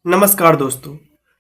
नमस्कार दोस्तों।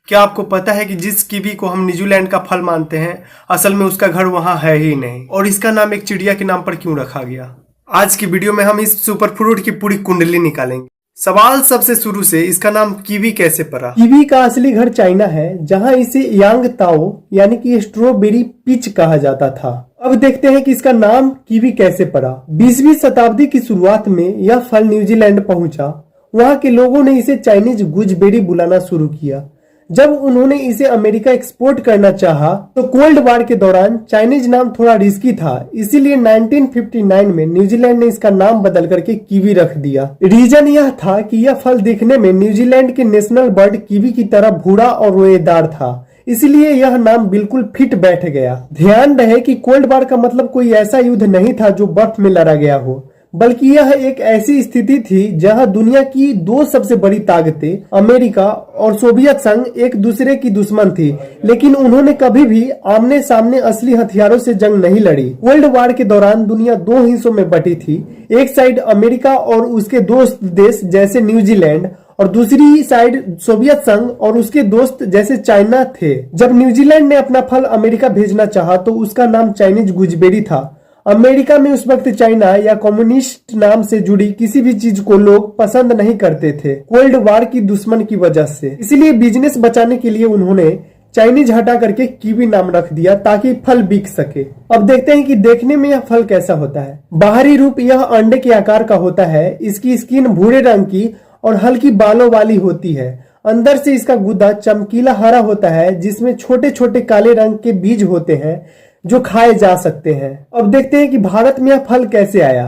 क्या आपको पता है कि जिस कीवी को हम न्यूजीलैंड का फल मानते हैं, असल में उसका घर वहां है ही नहीं, और इसका नाम एक चिड़िया के नाम पर क्यों रखा गया? आज की वीडियो में हम इस सुपर फ्रूट की पूरी कुंडली निकालेंगे। सवाल सबसे शुरू से, इसका नाम कीवी कैसे पड़ा? कीवी का असली घर चाइना है, जहां इसे यांग ताओ यानी कि स्ट्रॉबेरी पीच कहा जाता था। अब देखते हैं कि इसका नाम कीवी कैसे पड़ा। 20वीं शताब्दी की शुरुआत में यह फल न्यूजीलैंड पहुंचा। वहां के लोगों ने इसे चाइनीज गुजबेरी बुलाना शुरू किया। जब उन्होंने इसे अमेरिका एक्सपोर्ट करना चाहा, तो कोल्ड वार के दौरान चाइनीज नाम थोड़ा रिस्की था, इसीलिए 1959 में न्यूजीलैंड ने इसका नाम बदल करके कीवी रख दिया। रीजन यह था कि यह फल दिखने में न्यूजीलैंड के नेशनल बर्ड कीवी की तरह भूरा और रोएदार था, इसलिए यह नाम बिल्कुल फिट बैठ गया। ध्यान रहे कि कोल्ड वार का मतलब कोई ऐसा युद्ध नहीं था जो बर्फ में लड़ा गया हो, बल्कि यह एक ऐसी स्थिति थी जहां दुनिया की दो सबसे बड़ी ताकतें अमेरिका और सोवियत संघ एक दूसरे की दुश्मन थी, लेकिन उन्होंने कभी भी आमने सामने असली हथियारों से जंग नहीं लड़ी। वर्ल्ड वार के दौरान दुनिया दो हिस्सों में बटी थी। एक साइड अमेरिका और उसके दोस्त देश जैसे न्यूजीलैंड, और दूसरी साइड सोवियत संघ और उसके दोस्त जैसे चाइना थे। जब न्यूजीलैंड ने अपना फल अमेरिका भेजना चाहा तो उसका नाम चाइनीज गुजबेरी था। अमेरिका में उस वक्त चाइना या कम्युनिस्ट नाम से जुड़ी किसी भी चीज को लोग पसंद नहीं करते थे, कोल्ड वार की दुश्मन की वजह से। इसलिए बिजनेस बचाने के लिए उन्होंने चाइनीज हटा करके कीवी नाम रख दिया ताकि फल बिक सके। अब देखते हैं कि देखने में यह फल कैसा होता है। बाहरी रूप यह अंडे के आकार का होता है। इसकी स्किन भूरे रंग की और हल्की बालों वाली होती है। अंदर से इसका गुदा चमकीला हरा होता है, जिसमें छोटे छोटे काले रंग के बीज होते हैं जो खाए जा सकते हैं। अब देखते हैं कि भारत में यह फल कैसे आया।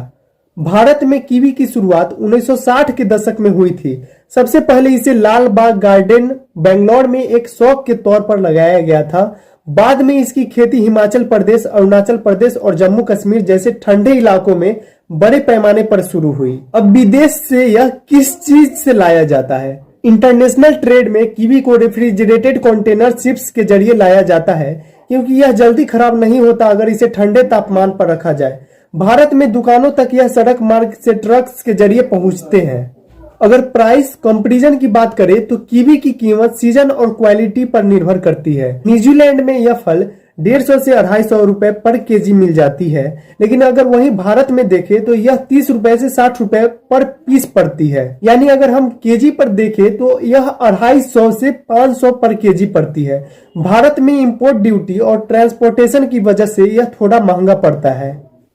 भारत में कीवी की शुरुआत 1960 के दशक में हुई थी। सबसे पहले इसे लाल बाग गार्डन बेंगलोर में एक शौक के तौर पर लगाया गया था। बाद में इसकी खेती हिमाचल प्रदेश, अरुणाचल प्रदेश और जम्मू कश्मीर जैसे ठंडे इलाकों में बड़े पैमाने पर शुरू हुई। अब विदेश से यह किस चीज से लाया जाता है? इंटरनेशनल ट्रेड में कीवी को रेफ्रिजरेटेड कंटेनर शिप्स के जरिए लाया जाता है, क्योंकि यह जल्दी खराब नहीं होता अगर इसे ठंडे तापमान पर रखा जाए। भारत में दुकानों तक यह सड़क मार्ग से ट्रक्स के जरिए पहुंचते हैं। अगर प्राइस कंपैरिजन की बात करें तो कीवी की कीमत सीजन और क्वालिटी पर निर्भर करती है। न्यूजीलैंड में यह फल 150 से 250 रुपए पर केजी मिल जाती है, लेकिन अगर वही भारत में देखें तो यह 30 रुपए से 60 रुपए पर पीस पड़ती है। यानी अगर हम केजी पर देखें तो यह 250 से 500 पर केजी पड़ती है। भारत में इंपोर्ट ड्यूटी और ट्रांसपोर्टेशन की वजह से यह थोड़ा महंगा पड़ता है।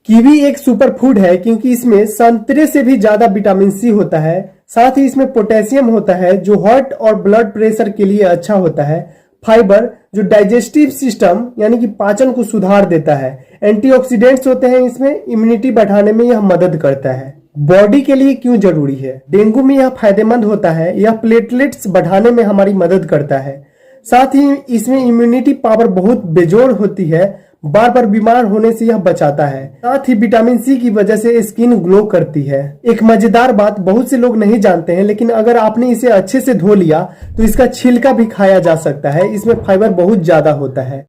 कीवी एक सुपर फूड है क्योंकि इसमें संतरे से भी ज्यादा विटामिन सी होता है। साथ ही इसमें पोटेशियम होता है जो हार्ट और ब्लड प्रेशर के लिए अच्छा होता है। फाइबर जो डाइजेस्टिव सिस्टम यानी कि पाचन को सुधार देता है। एंटीऑक्सीडेंट्स होते हैं इसमें, इम्यूनिटी बढ़ाने में यह मदद करता है। बॉडी के लिए क्यों जरूरी है? डेंगू में यह फायदेमंद होता है। यह प्लेटलेट्स बढ़ाने में हमारी मदद करता है। साथ ही इसमें इम्यूनिटी पावर बहुत बेजोड़ होती है। बार बार बीमार होने से यह बचाता है। साथ ही विटामिन सी की वजह से स्किन ग्लो करती है। एक मजेदार बात बहुत से लोग नहीं जानते हैं, लेकिन अगर आपने इसे अच्छे से धो लिया तो इसका छिलका भी खाया जा सकता है। इसमें फाइबर बहुत ज्यादा होता है।